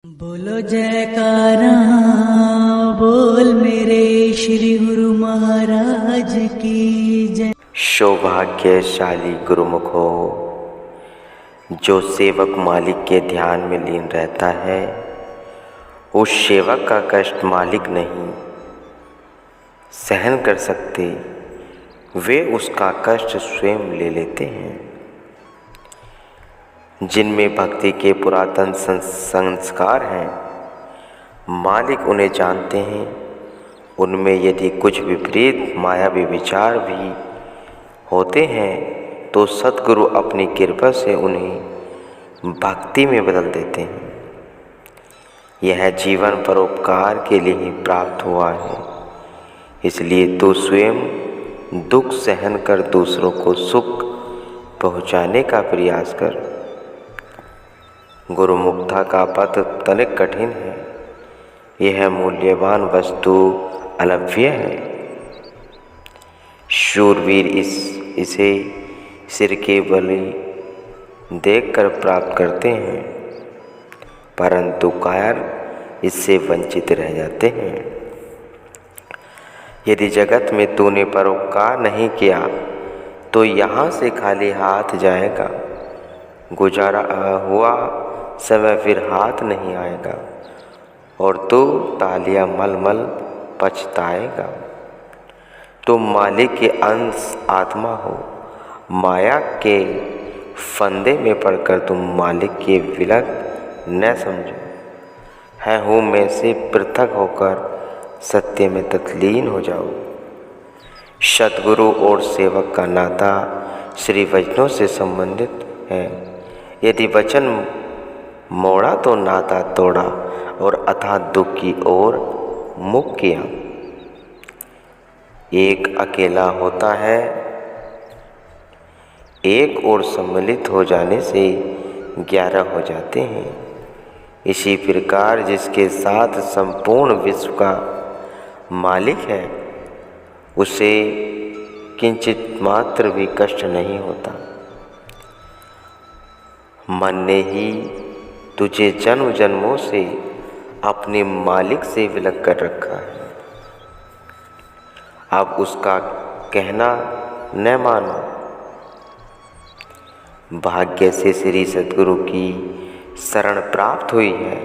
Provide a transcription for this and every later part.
बोलो जयकारा बोल मेरे श्री गुरु महाराज की जय। सौभाग्यशाली गुरुमुख हो जो सेवक मालिक के ध्यान में लीन रहता है। उस सेवक का कष्ट मालिक नहीं सहन कर सकते, वे उसका कष्ट स्वयं ले लेते हैं। जिनमें भक्ति के पुरातन संस्कार हैं, मालिक उन्हें जानते हैं। उनमें यदि कुछ विपरीत मायावी विचार भी होते हैं तो सद्गुरु अपनी कृपा से उन्हें भक्ति में बदल देते हैं। यह जीवन परोपकार के लिए ही प्राप्त हुआ है, इसलिए तू स्वयं दुख सहन कर दूसरों को सुख पहुँचाने का प्रयास कर। गुरुमुक्ता का पथ तनिक कठिन है, यह मूल्यवान वस्तु अलभ्य है। शूरवीर इसे सिर के बल देखकर प्राप्त करते हैं, परंतु कायर इससे वंचित रह जाते हैं। यदि जगत में तूने परोपकार नहीं किया तो यहाँ से खाली हाथ जाएगा। गुजारा हुआ समय फिर हाथ नहीं आएगा और तू तालियां मल मल पछताएगा। तुम मालिक के अंश आत्मा हो, माया के फंदे में पड़कर तुम मालिक के विलग न समझो। है हूँ में से पृथक होकर सत्य में तत्लीन हो जाओ। सद्गुरु और सेवक का नाता श्री वचनों से संबंधित है। यदि वचन मोड़ा तो नाता तोड़ा और अथाह दुख की ओर मुख किया। एक अकेला होता है, एक और सम्मिलित हो जाने से 11 हो जाते हैं। इसी प्रकार जिसके साथ संपूर्ण विश्व का मालिक है, उसे किंचित मात्र भी कष्ट नहीं होता। मन ने ही तुझे जन्म जन्मों से अपने मालिक से विलग कर रखा है। अब उसका कहना न मानो। भाग्य से श्री सद्गुरु की शरण प्राप्त हुई है,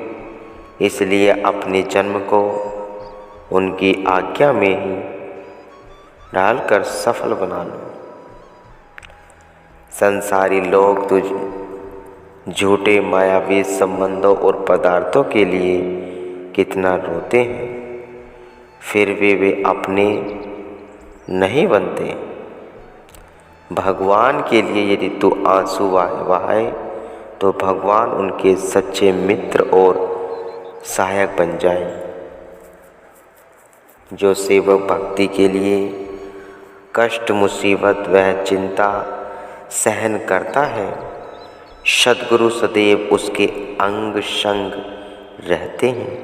इसलिए अपने जन्म को उनकी आज्ञा में ही डालकर सफल बना लो। संसारी लोग तुझ झूठे मायावी संबंधों और पदार्थों के लिए कितना रोते हैं, फिर वे अपने नहीं बनते। भगवान के लिए यदि तू आंसू बहाए तो भगवान उनके सच्चे मित्र और सहायक बन जाए। जो सेवक भक्ति के लिए कष्ट मुसीबत व चिंता सहन करता है, सद्गुरु सदैव उसके अंग संग रहते हैं।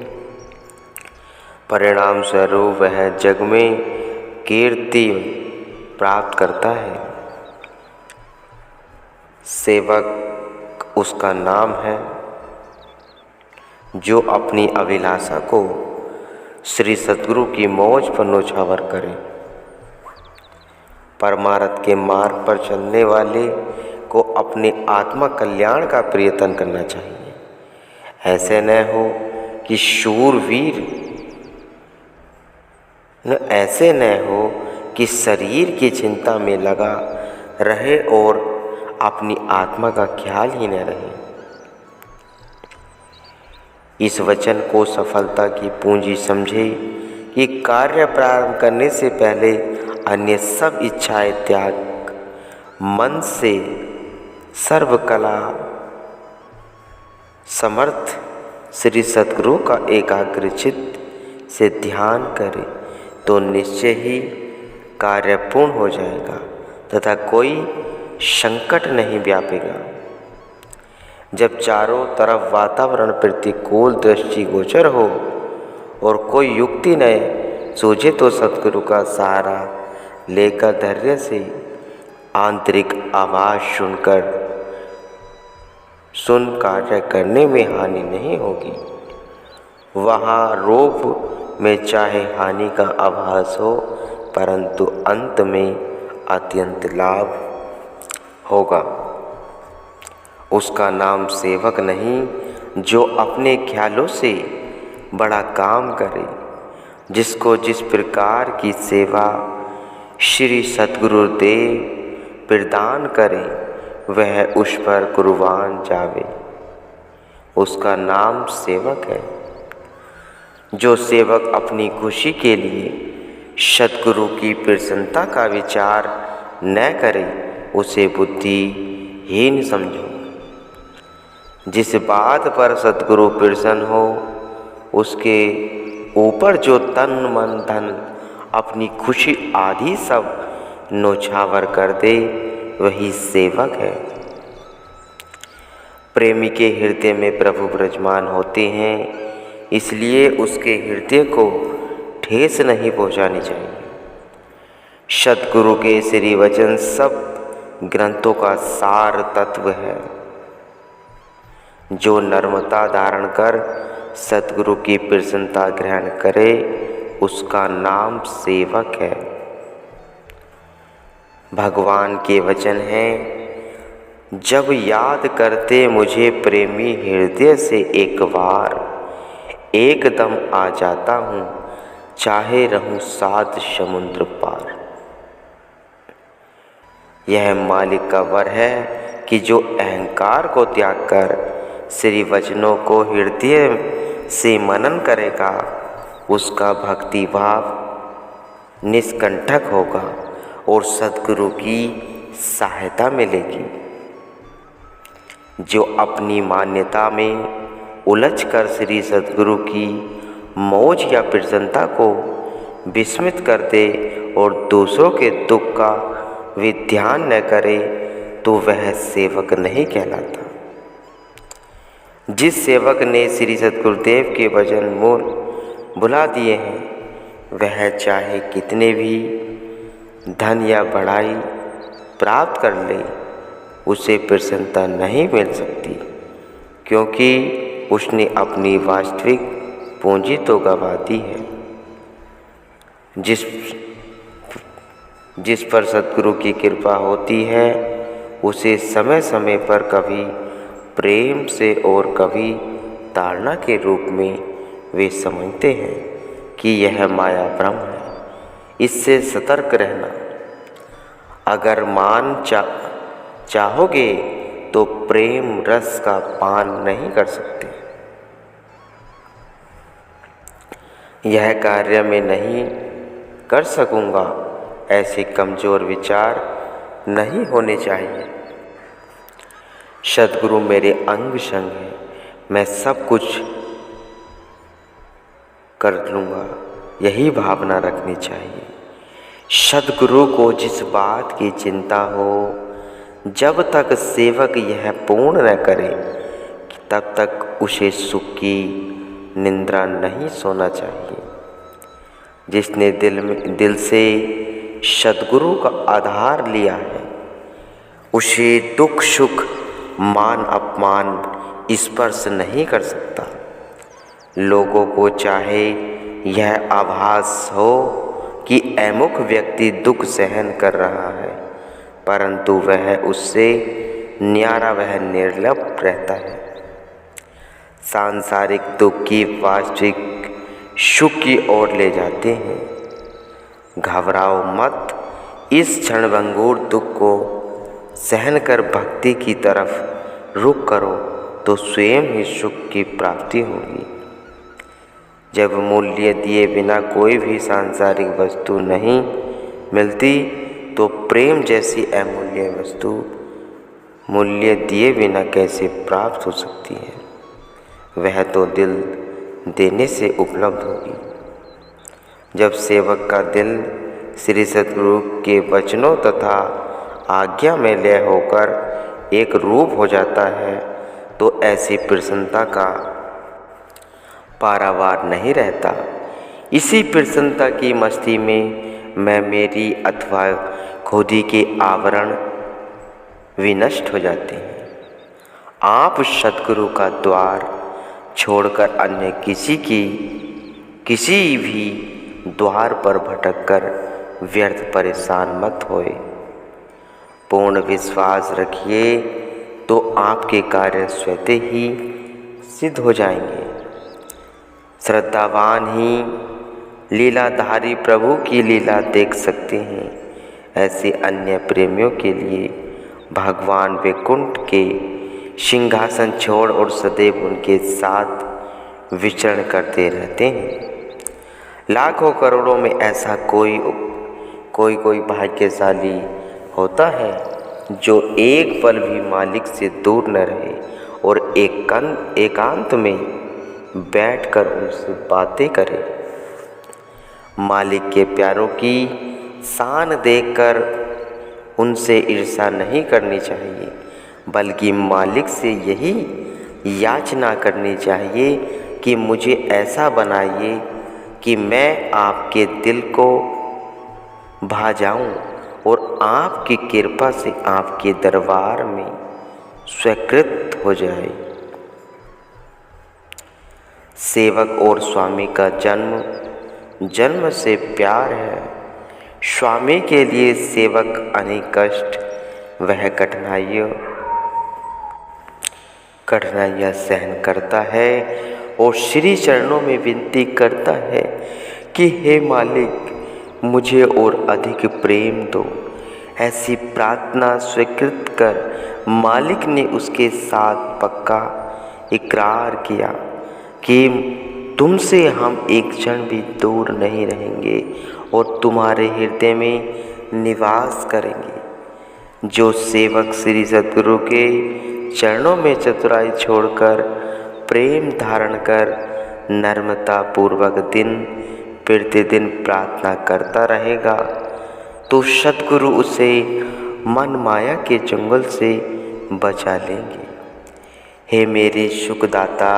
परिणाम स्वरूप वह जग में कीर्ति प्राप्त करता है। सेवक उसका नाम है जो अपनी अभिलाषा को श्री सद्गुरु की मौज पर न्योछावर करे। परमार्थ के मार्ग पर चलने वाले को अपने आत्मा कल्याण का प्रयत्न करना चाहिए। ऐसे न हो कि शूरवीर ऐसे न हो कि शरीर की चिंता में लगा रहे और अपनी आत्मा का ख्याल ही न रहे। इस वचन को सफलता की पूंजी समझे कि कार्य प्रारंभ करने से पहले अन्य सब इच्छाएं त्याग मन से सर्वकला समर्थ श्री सद्गुरु का एकाग्रचित्त से ध्यान करे तो निश्चय ही कार्य पूर्ण हो जाएगा तथा कोई संकट नहीं व्यापेगा। जब चारों तरफ वातावरण प्रतिकूल दृष्टिगोचर हो और कोई युक्ति न सूझे तो सद्गुरु का सहारा लेकर धैर्य से आंतरिक आवाज सुन कार्य करने में हानि नहीं होगी। वहाँ रूप में चाहे हानि का आभास हो, परंतु अंत में अत्यंत लाभ होगा। उसका नाम सेवक नहीं जो अपने ख्यालों से बड़ा काम करे। जिसको जिस प्रकार की सेवा श्री सद्गुरुदेव प्रदान करे, वह उस पर कुर्बान जावे, उसका नाम सेवक है। जो सेवक अपनी खुशी के लिए सद्गुरु की प्रसन्नता का विचार न करे, उसे बुद्धिहीन समझो। जिस बात पर सद्गुरु प्रसन्न हो, उसके ऊपर जो तन मन धन अपनी खुशी आदि सब न्योछावर कर दे, वही सेवक है। प्रेमी के हृदय में प्रभु विराजमान होते हैं, इसलिए उसके हृदय को ठेस नहीं पहुंचानी चाहिए। सद्गुरु के श्री वचन सब ग्रंथों का सार तत्व है। जो नम्रता धारण कर सद्गुरु की प्रसन्नता ग्रहण करे, उसका नाम सेवक है। भगवान के वचन हैं, जब याद करते मुझे प्रेमी हृदय से एक बार, एकदम आ जाता हूँ, चाहे रहूं 7 समुद्र पार। यह मालिक का वर है कि जो अहंकार को त्याग कर श्री वचनों को हृदय से मनन करेगा, उसका भक्ति भाव निष्कंटक होगा और सद्गुरु की सहायता मिलेगी। जो अपनी मान्यता में उलझकर श्री सद्गुरु की मौज या प्रसन्नता को विस्मित कर दे और दूसरों के दुख का विध्यान न करे, तो वह सेवक नहीं कहलाता। जिस सेवक ने श्री सद्गुरुदेव के वचन मूल भुला दिए हैं, वह चाहे कितने भी धन या बढ़ाई प्राप्त कर ले, उसे प्रसन्नता नहीं मिल सकती, क्योंकि उसने अपनी वास्तविक पूंजी तो गंवा दी है। जिस पर सद्गुरु की कृपा होती है, उसे समय समय पर कभी प्रेम से और कभी ताड़ना के रूप में वे समझते हैं कि यह माया भ्रम है। इससे सतर्क रहना। अगर चाहोगे तो प्रेम रस का पान नहीं कर सकते। यह कार्य मैं नहीं कर सकूँगा, ऐसे कमज़ोर विचार नहीं होने चाहिए। सद्गुरु मेरे अंग संग है, मैं सब कुछ कर लूँगा, यही भावना रखनी चाहिए। सद्गुरु को जिस बात की चिंता हो, जब तक सेवक यह पूर्ण न करे, तब तक उसे सुख की निंद्रा नहीं सोना चाहिए। जिसने दिल से सद्गुरु का आधार लिया है, उसे दुख सुख मान अपमान स्पर्श नहीं कर सकता। लोगों को चाहे यह आभास हो कि अमुक व्यक्ति दुख सहन कर रहा है, परंतु वह उससे न्यारा वह निर्लिप्त रहता है। सांसारिक दुख की वास्तविक सुख की ओर ले जाते हैं। घबराओ मत, इस क्षणभंगुर दुख को सहन कर भक्ति की तरफ रुख करो तो स्वयं ही सुख की प्राप्ति होगी। जब मूल्य दिए बिना कोई भी सांसारिक वस्तु नहीं मिलती, तो प्रेम जैसी अमूल्य वस्तु मूल्य दिए बिना कैसे प्राप्त हो सकती है। वह तो दिल देने से उपलब्ध होगी। जब सेवक का दिल श्री सद्गुरु के वचनों तथा आज्ञा में लय होकर एक रूप हो जाता है, तो ऐसी प्रसन्नता का पारावार नहीं रहता। इसी प्रसन्नता की मस्ती में मैं मेरी अथवा खुदी के आवरण विनष्ट हो जाते हैं। आप सद्गुरु का द्वार छोड़कर अन्य किसी भी द्वार पर भटक कर व्यर्थ परेशान मत होए। पूर्ण विश्वास रखिए तो आपके कार्य स्वतः ही सिद्ध हो जाएंगे। श्रद्धावान ही लीलाधारी प्रभु की लीला देख सकते हैं। ऐसे अन्य प्रेमियों के लिए भगवान वैकुंठ के सिंहासन छोड़ और सदैव उनके साथ विचरण करते रहते हैं। लाखों करोड़ों में ऐसा कोई भाग्यशाली होता है जो एक पल भी मालिक से दूर न रहे और एकांत में बैठकर उनसे बातें करे। मालिक के प्यारों की शान देखकर उनसे ईर्ष्या नहीं करनी चाहिए, बल्कि मालिक से यही याचना करनी चाहिए कि मुझे ऐसा बनाइए कि मैं आपके दिल को भा जाऊं और आपकी कृपा से आपके दरबार में स्वीकृत हो जाए। सेवक और स्वामी का जन्म से प्यार है। स्वामी के लिए सेवक अनेक कष्ट वह कठिनाइयाँ सहन करता है और श्री चरणों में विनती करता है कि हे मालिक, मुझे और अधिक प्रेम दो। ऐसी प्रार्थना स्वीकृत कर मालिक ने उसके साथ पक्का इकरार किया कि तुमसे हम एक क्षण भी दूर नहीं रहेंगे और तुम्हारे हृदय में निवास करेंगे। जो सेवक श्री सद्गुरु के चरणों में चतुराई छोड़कर प्रेम धारण कर नम्रता पूर्वक दिन प्रतिदिन प्रार्थना करता रहेगा, तो सद्गुरु उसे मन माया के जंगल से बचा लेंगे। हे मेरे सुखदाता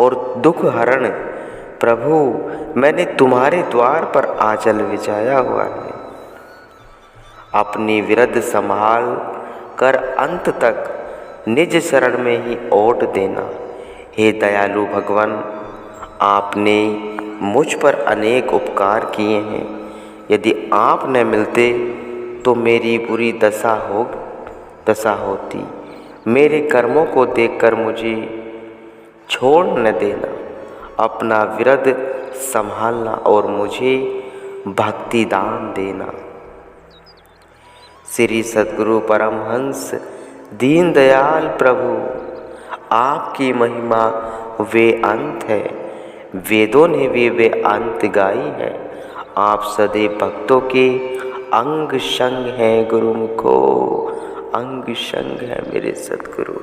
और दुख हरण प्रभु, मैंने तुम्हारे द्वार पर आंचल बिछाया हुआ है। अपनी विरध संभाल कर अंत तक निज शरण में ही ओट देना। हे दयालु भगवान, आपने मुझ पर अनेक उपकार किए हैं। यदि आप न मिलते तो मेरी बुरी दशा होती। मेरे कर्मों को देखकर मुझे छोड़ न देना, अपना विरध संभालना और मुझे भक्ति दान देना। श्री सद्गुरु परमहंस दीनदयाल प्रभु, आपकी महिमा वे अंत है, वेदों ने भी वे अंत गाई है। आप सदैव भक्तों के अंग संग हैं, गुरुमुखो अंग संग है मेरे सद्गुरु।